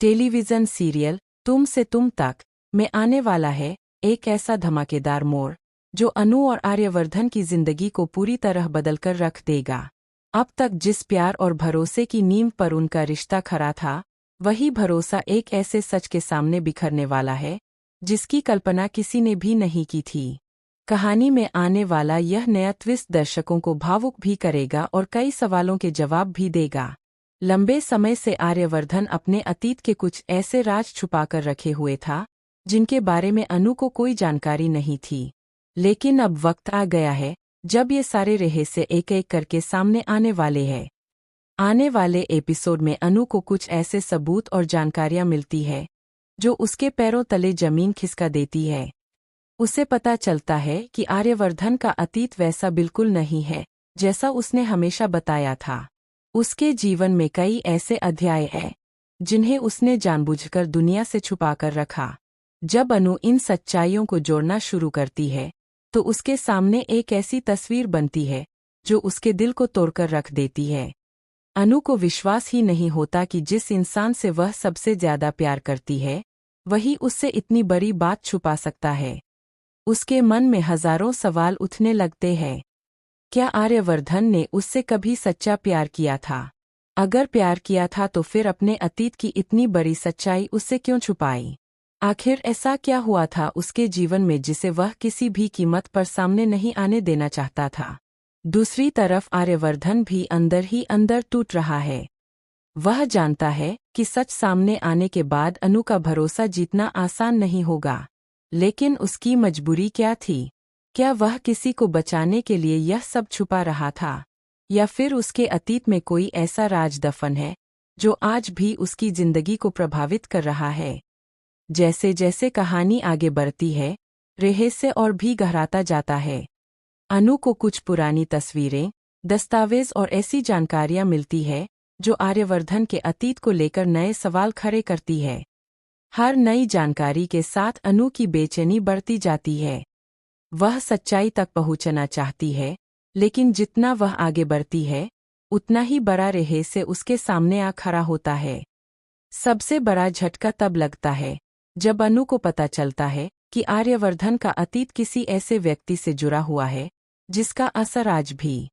Television serial तुम से तुम तक में आने वाला है एक ऐसा धमाकेदार मोड़ जो अनु और आर्यवर्धन की जिंदगी को पूरी तरह बदलकर रख देगा। अब तक जिस प्यार और भरोसे की नींव पर उनका रिश्ता खड़ा था, वही भरोसा एक ऐसे सच के सामने बिखरने वाला है जिसकी कल्पना किसी ने भी नहीं की थी। कहानी में आने वाला यह नया ट्विस्ट दर्शकों को भावुक भी करेगा और कई सवालों के जवाब भी देगा। लंबे समय से आर्यवर्धन अपने अतीत के कुछ ऐसे राज छुपाकर रखे हुए था जिनके बारे में अनु को कोई जानकारी नहीं थी। लेकिन अब वक्त आ गया है जब ये सारे रहस्य एक एक करके सामने आने वाले हैं। आने वाले एपिसोड में अनु को कुछ ऐसे सबूत और जानकारियां मिलती है जो उसके पैरों तले जमीन खिसका देती है। उसे पता चलता है कि आर्यवर्धन का अतीत वैसा बिल्कुल नहीं है जैसा उसने हमेशा बताया था। उसके जीवन में कई ऐसे अध्याय हैं जिन्हें उसने जानबूझकर दुनिया से छुपाकर रखा। जब अनु इन सच्चाइयों को जोड़ना शुरू करती है तो उसके सामने एक ऐसी तस्वीर बनती है जो उसके दिल को तोड़कर रख देती है। अनु को विश्वास ही नहीं होता कि जिस इंसान से वह सबसे ज्यादा प्यार करती है वही उससे इतनी बड़ी बात छुपा सकता है। उसके मन में हजारों सवाल उठने लगते हैं। क्या आर्यवर्धन ने उससे कभी सच्चा प्यार किया था? अगर प्यार किया था तो फिर अपने अतीत की इतनी बड़ी सच्चाई उससे क्यों छुपाई? आखिर ऐसा क्या हुआ था उसके जीवन में जिसे वह किसी भी कीमत पर सामने नहीं आने देना चाहता था? दूसरी तरफ आर्यवर्धन भी अंदर ही अंदर टूट रहा है। वह जानता है कि सच सामने आने के बाद अनु का भरोसा जीतना आसान नहीं होगा। लेकिन उसकी मजबूरी क्या थी? क्या वह किसी को बचाने के लिए यह सब छुपा रहा था, या फिर उसके अतीत में कोई ऐसा राज दफन है जो आज भी उसकी जिंदगी को प्रभावित कर रहा है? जैसे जैसे कहानी आगे बढ़ती है, रहस्य और भी गहराता जाता है। अनु को कुछ पुरानी तस्वीरें, दस्तावेज और ऐसी जानकारियां मिलती है जो आर्यवर्धन के अतीत को लेकर नए सवाल खड़े करती है। हर नई जानकारी के साथ अनु की बेचैनी बढ़ती जाती है। वह सच्चाई तक पहुंचना चाहती है, लेकिन जितना वह आगे बढ़ती है उतना ही बड़ा रहस्य उसके सामने आ खड़ा होता है। सबसे बड़ा झटका तब लगता है जब अनु को पता चलता है कि आर्यवर्धन का अतीत किसी ऐसे व्यक्ति से जुड़ा हुआ है जिसका असर आज भी